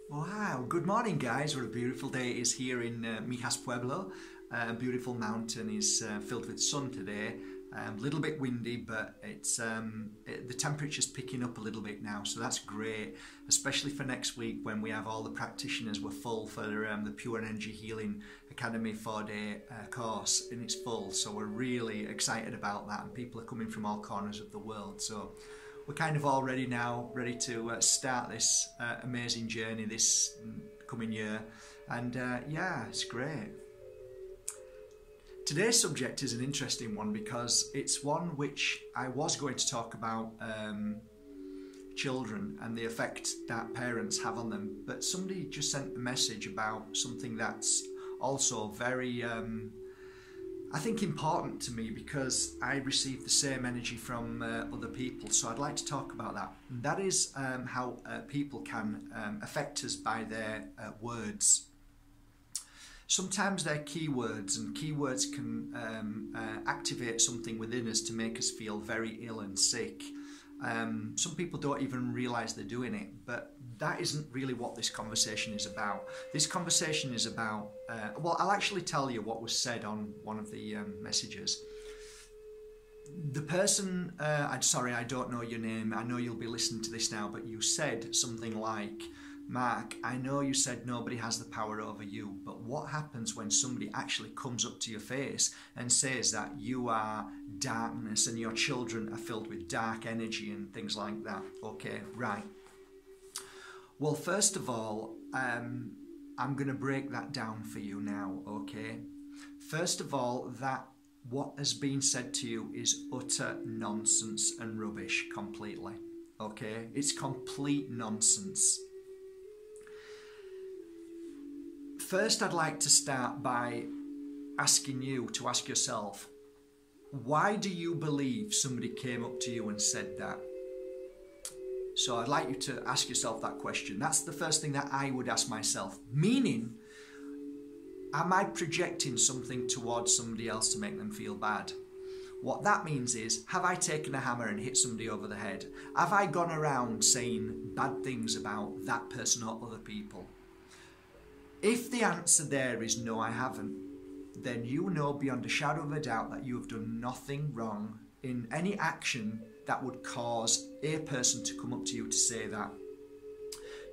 Wow, good morning guys. What a beautiful day it is here in Mijas Pueblo. A beautiful mountain is filled with sun today. A little bit windy, but the temperature's picking up a little bit now, so that's great, especially for next week when we have all the practitioners. We're full for the Pure Energy Healing Academy 4-day course, and it's full, so we're really excited about that, and people are coming from all corners of the world. So we're kind of all ready now, ready to start this amazing journey this coming year, and yeah, it's great. Today's subject is an interesting one because it's one which I was going to talk about children and the effect that parents have on them, but somebody just sent a message about something that's also very I think important to me, because I receive the same energy from other people, so I'd like to talk about that. And that is how people can affect us by their words. Sometimes they're keywords, and keywords can activate something within us to make us feel very ill and sick. Some people don't even realise they're doing it, but that isn't really what this conversation is about. This conversation is about, well, I'll actually tell you what was said on one of the messages. The person, I'm sorry, I don't know your name, I know you'll be listening to this now, but you said something like, Mark, I know you said nobody has the power over you, but what happens when somebody actually comes up to your face and says that you are darkness and your children are filled with dark energy and things like that? Okay, right. Well, first of all, I'm going to break that down for you now, okay? First of all, that what has been said to you is utter nonsense and rubbish completely, okay? It's complete nonsense. First, I'd like to start by asking you to ask yourself, why do you believe somebody came up to you and said that? So I'd like you to ask yourself that question. That's the first thing that I would ask myself. Meaning, am I projecting something towards somebody else to make them feel bad? What that means is, have I taken a hammer and hit somebody over the head? Have I gone around saying bad things about that person or other people? If the answer there is no, I haven't, then you know beyond a shadow of a doubt that you have done nothing wrong in any action that would cause a person to come up to you to say that.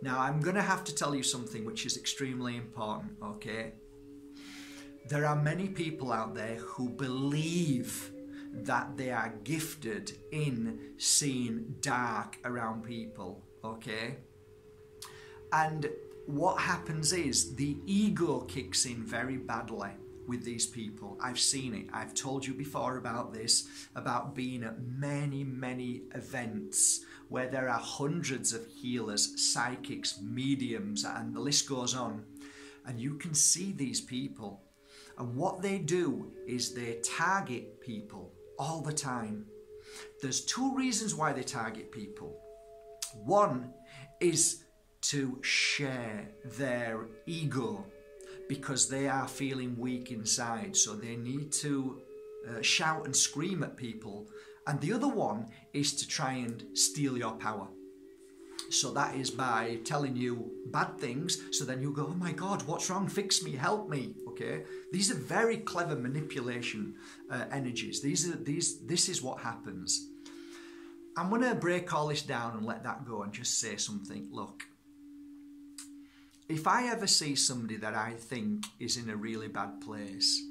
Now, I'm going to have to tell you something which is extremely important, okay? There are many people out there who believe that they are gifted in seeing dark around people, okay? And what happens is the ego kicks in very badly with these people. I've seen it. I've told you before about this, about being at many events where there are hundreds of healers, psychics, mediums, and the list goes on. And you can see these people. And what they do is they target people all the time. There's two reasons why they target people. One is to share their ego, because they are feeling weak inside, so they need to shout and scream at people. And the other one is to try and steal your power. So that is by telling you bad things, so then you go, oh my God, what's wrong? Fix me, help me, okay? These are very clever manipulation energies. This is what happens. I'm going to break all this down and let that go and just say something. Look, if I ever see somebody that I think is in a really bad place,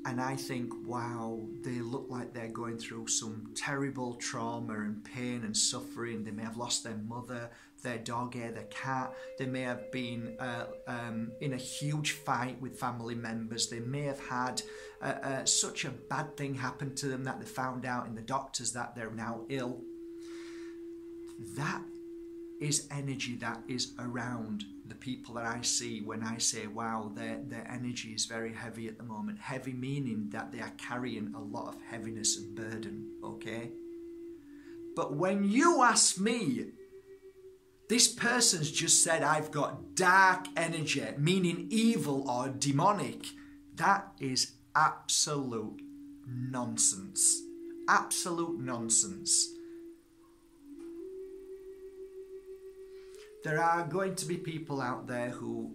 and I think, wow, they look like they're going through some terrible trauma and pain and suffering. They may have lost their mother, their dog, their cat. They may have been in a huge fight with family members. They may have had such a bad thing happen to them that they found out in the doctors that they're now ill. That is energy that is around the people that I see when I say, wow, their energy is very heavy at the moment. Heavy meaning that they are carrying a lot of heaviness and burden, okay? But when you ask me, this person's just said I've got dark energy, meaning evil or demonic, that is absolute nonsense. Absolute nonsense. There are going to be people out there who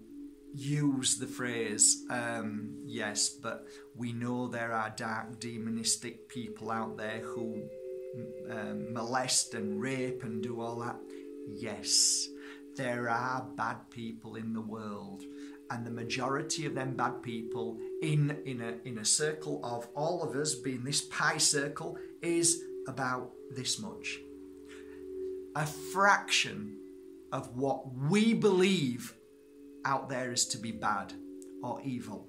use the phrase, yes, but we know there are dark, demonistic people out there who molest and rape and do all that. Yes, there are bad people in the world, and the majority of them bad people in a circle of all of us being this pie circle is about this much. A fraction of what we believe out there is to be bad or evil.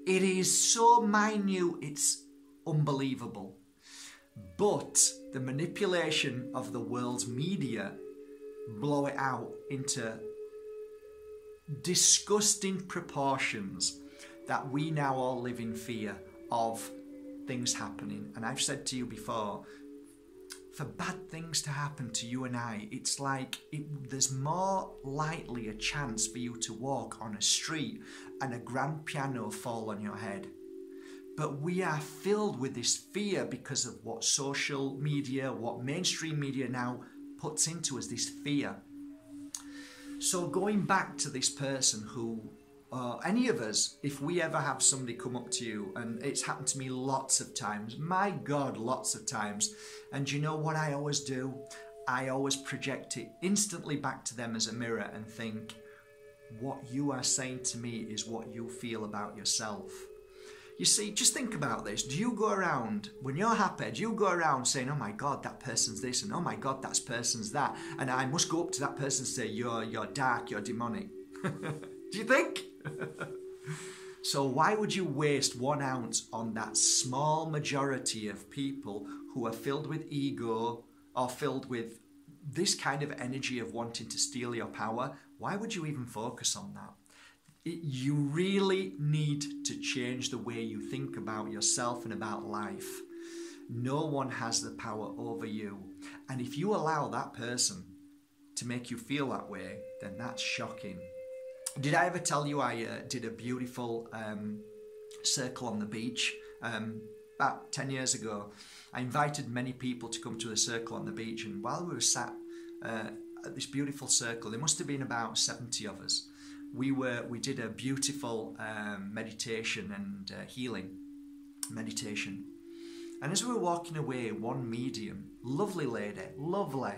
It is so minute, it's unbelievable. But the manipulation of the world's media blow it out into disgusting proportions that we now all live in fear of things happening. And I've said to you before, for bad things to happen to you and I, it's like there's more likely a chance for you to walk on a street and a grand piano fall on your head. But we are filled with this fear because of what social media, what mainstream media now puts into us, this fear. So going back to this person who, any of us, if we ever have somebody come up to you, and it's happened to me lots of times, my God, lots of times, and you know what I always do? I always project it instantly back to them as a mirror and think, what you are saying to me is what you feel about yourself. You see, just think about this. Do you go around, when you're happy, do you go around saying, oh my God, that person's this, and oh my God, that person's that, and I must go up to that person and say, you're dark, you're demonic? Do you think? So why would you waste 1 ounce on that small majority of people who are filled with ego or filled with this kind of energy of wanting to steal your power? Why would you even focus on that? You really need to change the way you think about yourself and about life. No one has the power over you. And if you allow that person to make you feel that way, then that's shocking. Did I ever tell you I did a beautiful circle on the beach about 10 years ago? I invited many people to come to a circle on the beach, and while we were sat at this beautiful circle, there must have been about 70 of us. We did a beautiful meditation and healing meditation. And as we were walking away, one medium, lovely lady, lovely,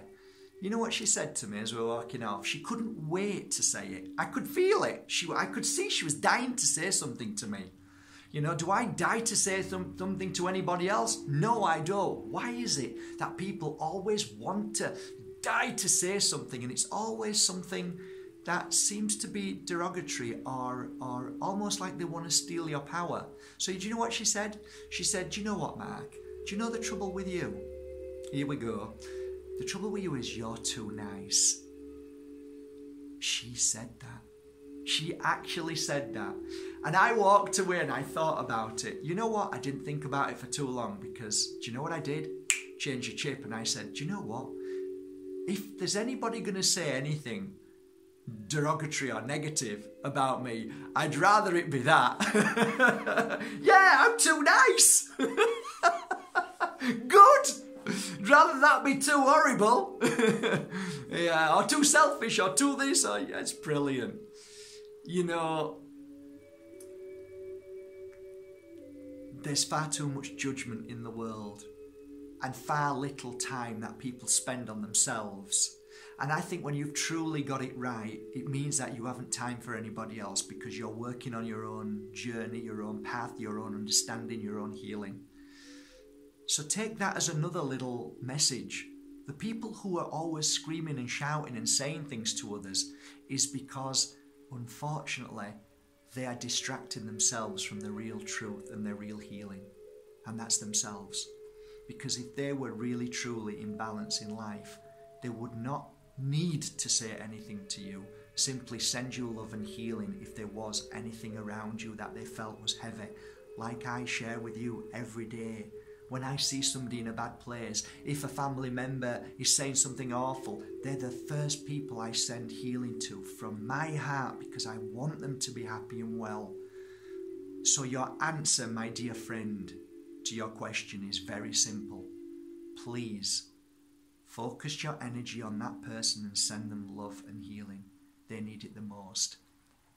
you know what she said to me as we were walking off? She couldn't wait to say it. I could feel it. I could see she was dying to say something to me. You know, do I die to say something to anybody else? No, I don't. Why is it that people always want to die to say something, and it's always something that seems to be derogatory or almost like they want to steal your power? So do you know what she said? She said, do you know what, Mark? Do you know the trouble with you? Here we go. The trouble with you is you're too nice. She said that. She actually said that. And I walked away and I thought about it. You know what? I didn't think about it for too long, because do you know what I did? Change the chip, and I said, do you know what? If there's anybody going to say anything derogatory or negative about me, I'd rather it be that. Yeah, I'm too nice. Good. Rather that be too horrible. Yeah, or too selfish, or too this, or yeah, it's brilliant. You know, there's far too much judgment in the world, and far little time that people spend on themselves. And I think when you've truly got it right, it means that you haven't time for anybody else, because you're working on your own journey, your own path, your own understanding, your own healing. So take that as another little message. The people who are always screaming and shouting and saying things to others is because, unfortunately, they are distracting themselves from the real truth and their real healing. And that's themselves. Because if they were really truly in balance in life, they would not need to say anything to you. Simply send you love and healing if there was anything around you that they felt was heavy. Like I share with you every day. When I see somebody in a bad place, if a family member is saying something awful, they're the first people I send healing to from my heart, because I want them to be happy and well. So your answer, my dear friend, to your question is very simple. Please focus your energy on that person and send them love and healing. they need it the most.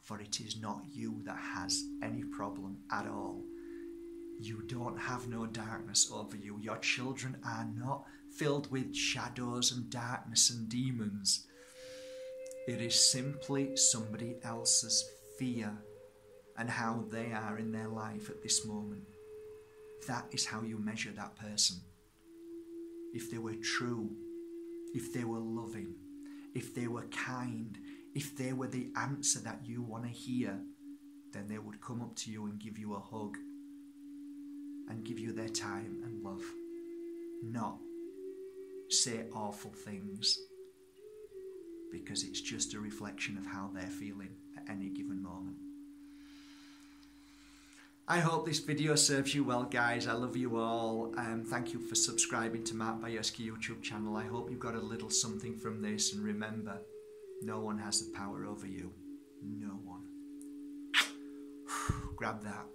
For it is not you that has any problem at all. You don't have no darkness over you. Your children are not filled with shadows and darkness and demons. It is simply somebody else's fear and how they are in their life at this moment. That is how you measure that person. If they were true, if they were loving, if they were kind, if they were the answer that you want to hear, then they would come up to you and give you a hug and give you their time and love, not say awful things, because it's just a reflection of how they're feeling at any given moment. I hope this video serves you well, guys. I love you all. Thank you for subscribing to Mark Bajerski YouTube channel. I hope you got a little something from this, and remember, no one has the power over you. No one. Grab that.